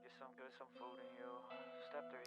Get some good, some food in you. Step 3.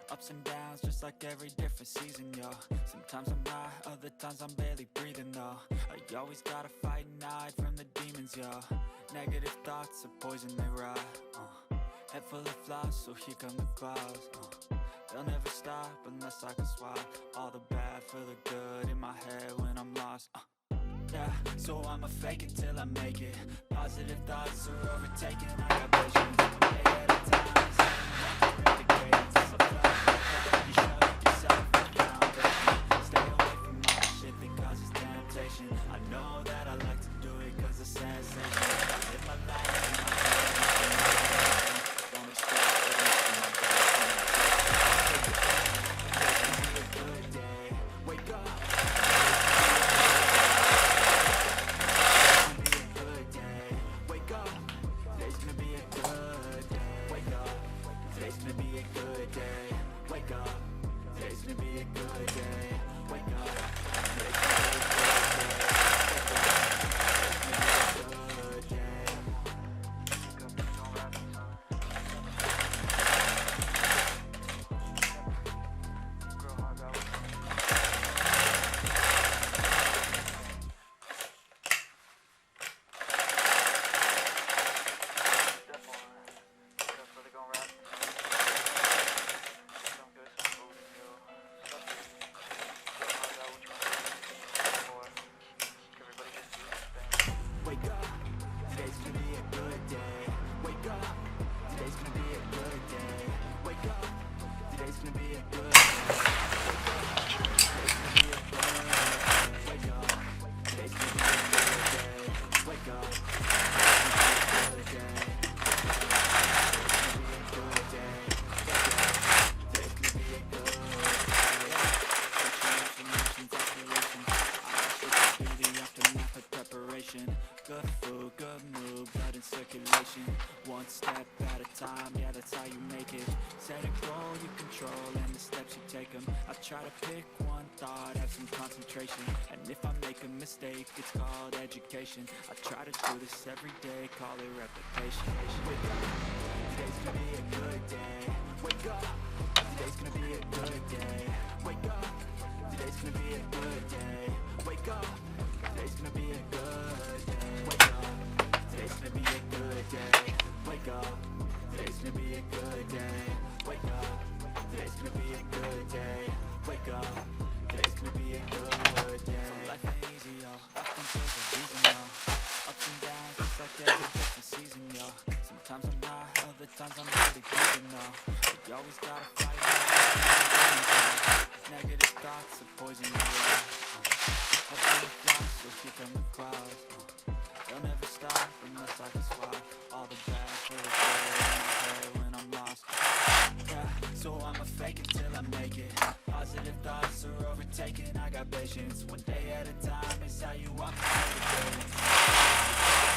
Ups and downs, just like every different season, yo. Sometimes I'm high, other times I'm barely breathing, though. I always gotta fight and hide from the demons, yo. Negative thoughts are poison, they rot. Head full of flies, so here come the clouds. They'll never stop unless I can swap all the bad for the good in my head when I'm lost. Yeah, so I'ma fake it till I make it. Positive thoughts are overtaken, I got visions. One day at a time, so I'm not dedicated to supply. You show yourself a foundation. Stay away from all the shit that causes temptation. I know that I like to do it cause it's sensation. I live my life in my head. Don't expect things from my brain. It's gonna be a good day. Wake up. Good food, good mood, blood in circulation. One step at a time, yeah, that's how you make it. Set a goal you control and the steps you take them. I try to pick one thought, have some concentration. And if I make a mistake, it's called education. I try to do this every day, call it repetition. Wake up, today's gonna be a good day. Wake up, today's gonna be a good day. Wake up, today's gonna be a good day. Wake up, today's gonna be a good day. Wake up, today's gonna be a good day. Wake up, today's gonna be a good day. Wake up, today's gonna be a good day. Wake up, today's gonna be a good day. So life ain't easy, yo. I think there's a reason, yo. Ups and downs, just like every different season, yo. Sometimes I'm high, other times I'm really breathing, yo. But you always gotta fight. Negative thoughts are poison, yo. I feel the flash, so here come the clouds. They'll never stop unless I can swap all the bad for the good in my head when I'm lost. Yeah, so I'ma fake it till I make it. Positive thoughts are overtaken, I got patience. One day at a time is how you walk out the building.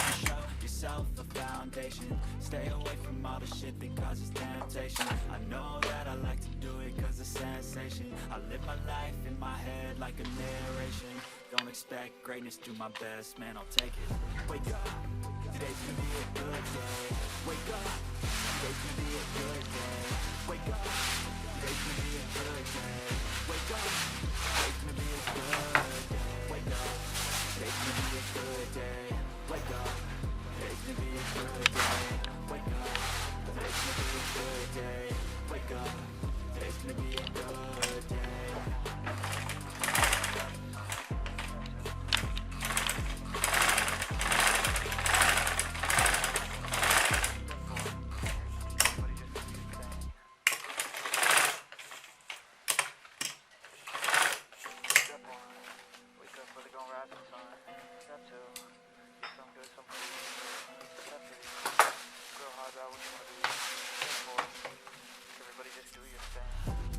You show yourself a foundation. Stay away from all the shit that causes temptation. I know that I like to do it cause it's sensation. I live my life in my head like a narration. Don't Don't expect greatness, do my best, man, I'll take it. Wake up, today's gonna be a good day. Wake up, today's gonna be a good day. Wake up, today's gonna be a good day. Wake up, today's gonna be a good day. Wake up, today's gonna be a good day. Wake up, today's gonna be a good day. Wake up, today's gonna be a good day.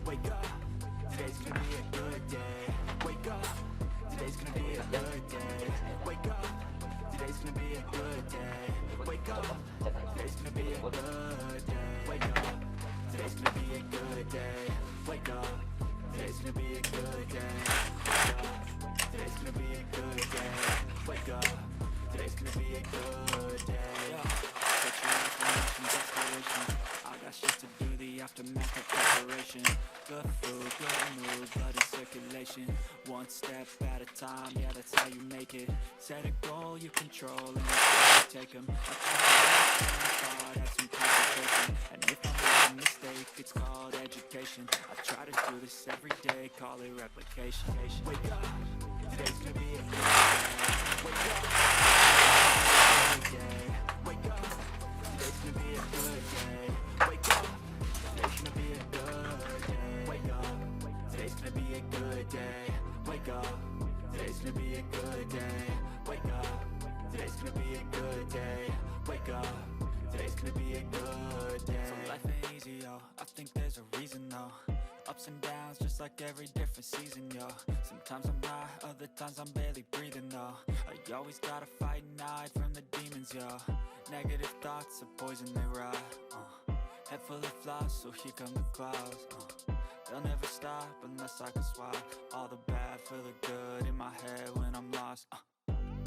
Wake up, today's gonna be a good day. Wake up, today's gonna be a good day. Wake up, today's gonna be a good day. Wake up, today's gonna be a good day. Wake up, today's gonna be a good day. Wake up, today's gonna be a good day. Wake up, today's gonna be a good day. Wake up, today's gonna be a good day. Wake up, today's gonna be a good day. Set your affirmations, aspirations. I got shit to do, the aftermath of preparation. Good food, good mood, blood in circulation. One step at a time, yeah, that's how you make it. Set a goal you control and that's how you take them. I try to have some concentration. And if I make a mistake, it's called education. I try to do this every day, call it replication. Wake up, today's gonna be a good day. Wake up, today's gonna be a good day. Wake up, today's gonna be a good day. Wake up, today's gonna be a good day. Wake up, today's gonna be a good day. Wake up, today's gonna be a good day. Wake up, today's gonna be a good day. Wake up, today's gonna be a good day. So life ain't easy, yo, I think there's a reason though. Ups and downs, just like every different season, yo. Sometimes I'm high, other times I'm barely breathing, though. I always gotta fight and hide from the demons, yo. Negative thoughts are poison, they rot. Head full of flies, so here come the clouds. They'll never stop unless I can swap all the bad for the good in my head when I'm lost.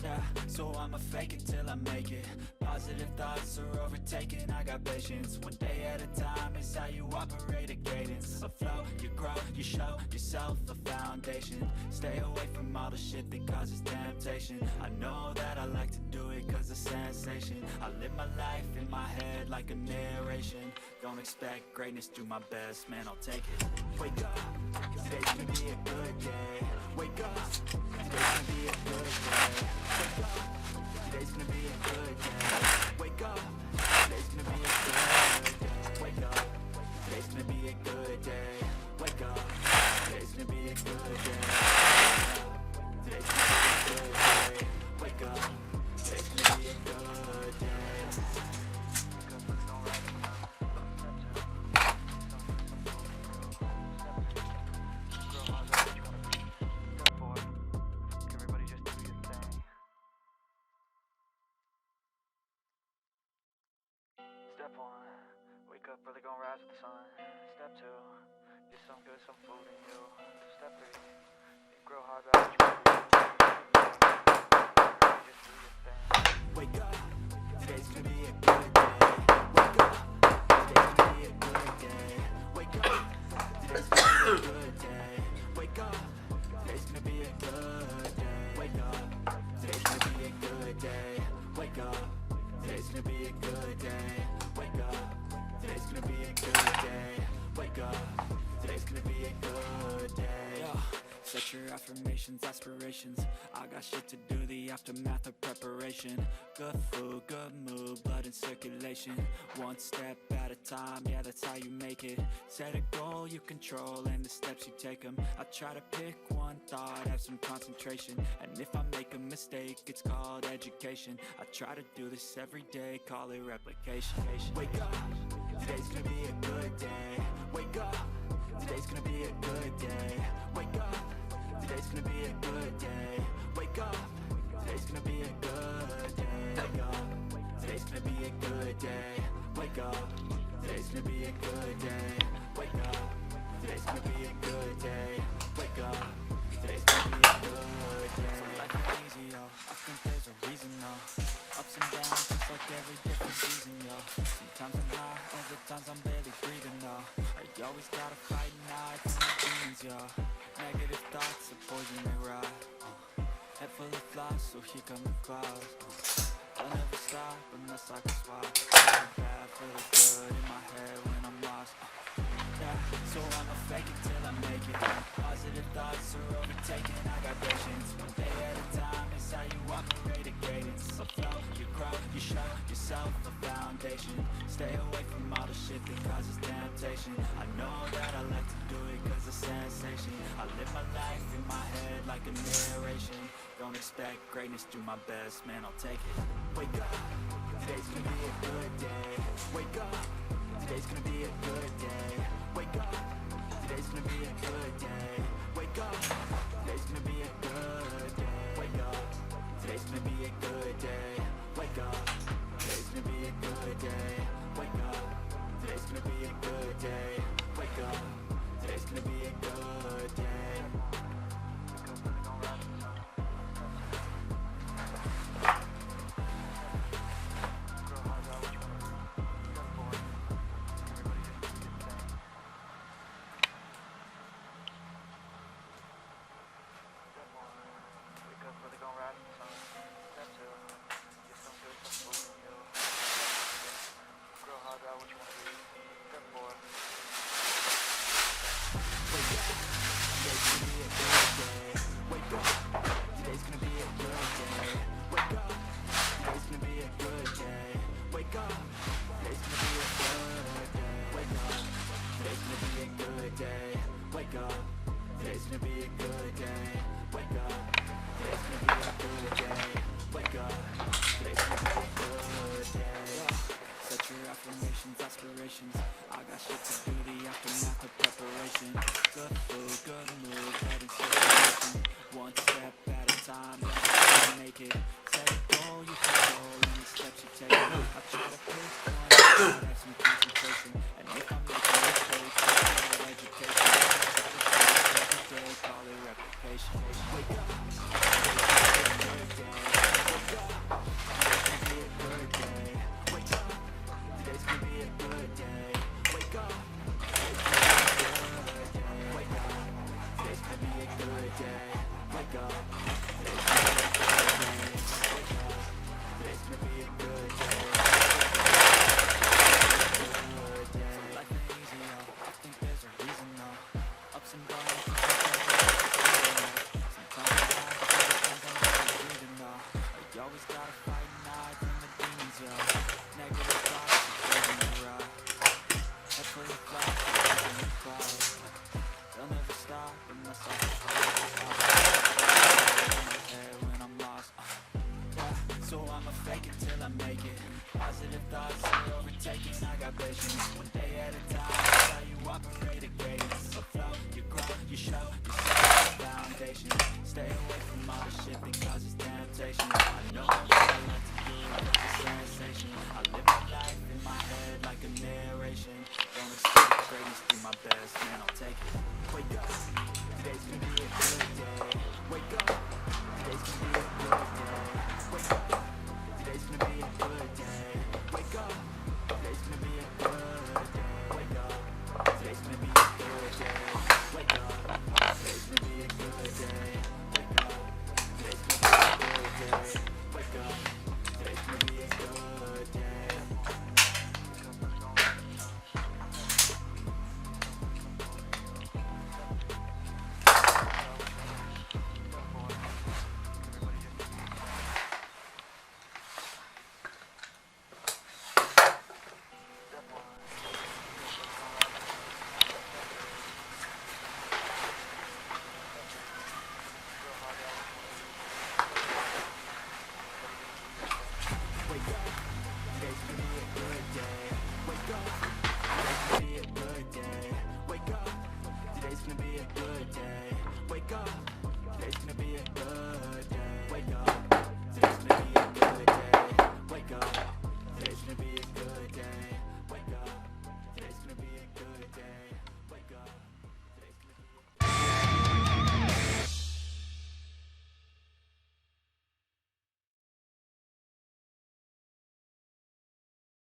Yeah, so I'ma fake it till I make it. Positive thoughts are overtaken, I got patience. One day at a time is how you operate a cadence. A flow, you grow, you show yourself a foundation. Stay away from all the shit that causes temptation. I know that I like to do it cause of sensation. I live my life in my head like a narration. Don't expect greatness, do my best, man, I'll take it. Wake up, today's gonna be a good day. Wake up, today's gonna be a good day. Wake up, today's gonna be a good day. Wake up, today's gonna be a good day. Wake up, today's gonna be a good day. Wake up, today's gonna be a good day. Today's gonna be a good day. Wake up, today's gonna be a good day. Step 1, wake up early, gonna rise with the sun. Step 2, get some good, some food in you. Step 3, grow hard out what you want to do. Just do your thing. Wake up, today's gonna be a good day. Wake up, today's gonna be a good day. Wake up, today's gonna be a good day. Wake up, today's gonna be a good day. Wake up, today's gonna be a good day. Wake up, today's gonna be a good day. Wake up, today's gonna be a good day. Wake up, today's gonna be a good day. Yo, set your affirmations, aspirations. I got shit to do, the aftermath of preparation. Good food, good mood, blood in circulation. One step at a time, yeah, that's how you make it. Set a goal you control and the steps you take them. I try to pick one thought, have some concentration. And if I make a mistake, it's called education. I try to do this every day, call it replication. Wake up, today's gonna be a good day. Wake up, today's gonna be a good day. Wake up, today's gonna be a good day. Wake up, today's gonna be a good day. Wake up, today's gonna be a good day. Wake up, today's gonna be a good day. Wake up, today's gonna be a good day. Wake up, today's gonna be a good day. always gotta fight and hide from the demons, yeah. Negative thoughts are poison they ride. Head full of flies, so here come the clouds. I'll never stop unless I can swap. Feeling bad, feeling good in my head when I'm lost. Yeah, so I'ma fake it till I make it. Positive thoughts are overtaken, I got patience. One day at a time is how you operate a cadence. So flow, you grow, you show yourself a foundation. Stay away from all the shit that causes temptation. I know that I like to do it cause it's sensation. I live my life in my head like a narration. Don't expect greatness, do my best, man, I'll take it. Wake up, today's gonna be a good day. Wake up, today's gonna be a good day. Wake up, today's gonna be a good day. Wake up, today's gonna be a good day. Wake up, today's gonna be a good day. Wake up, today's gonna be a good day. Wake up, today's gonna be a good day. Wake up, today's gonna be a good day. Aspirations, I got shit to do, the aftermath of preparation. Good food, good mood, head in circulation. One step at a time, let's make it. Set a goal, you control any steps you take. I try to pick one, have some concentration. And if I'm making mistakes, I call it education. Every day, call it replication. Wake up, today's gonna be a good day. Wake up, today's gonna be a good day. Wake up, today's gonna be a good day. Wake up, today's gonna be a good day. Wake up, today's gonna be a good day. Wake up, today's gonna be a good day. Good day. So life ain't easy, I think there's a reason, though. Ups and downs, sometimes I have to depends on what you're breathing, though. You always gotta fight and hide from the demons, yo. Negative thoughts, poison they ride. Head full of flies, in the clouds. They'll never stop unless I can stop. In my head when I'm lost. Yeah, so I'ma fake it till I make it. Positive thoughts are overtaking, I got patience. One day at a time, that's how you operate a cadence. So flow, you grow, you show yourself a foundation. Stay away from all the shit that causes temptation. I know that I like to do it, it's a sensation. I live my life in my head like a narration. Don't expect greatness, do my best, man, I'll take it. Wake up, today's gonna be a good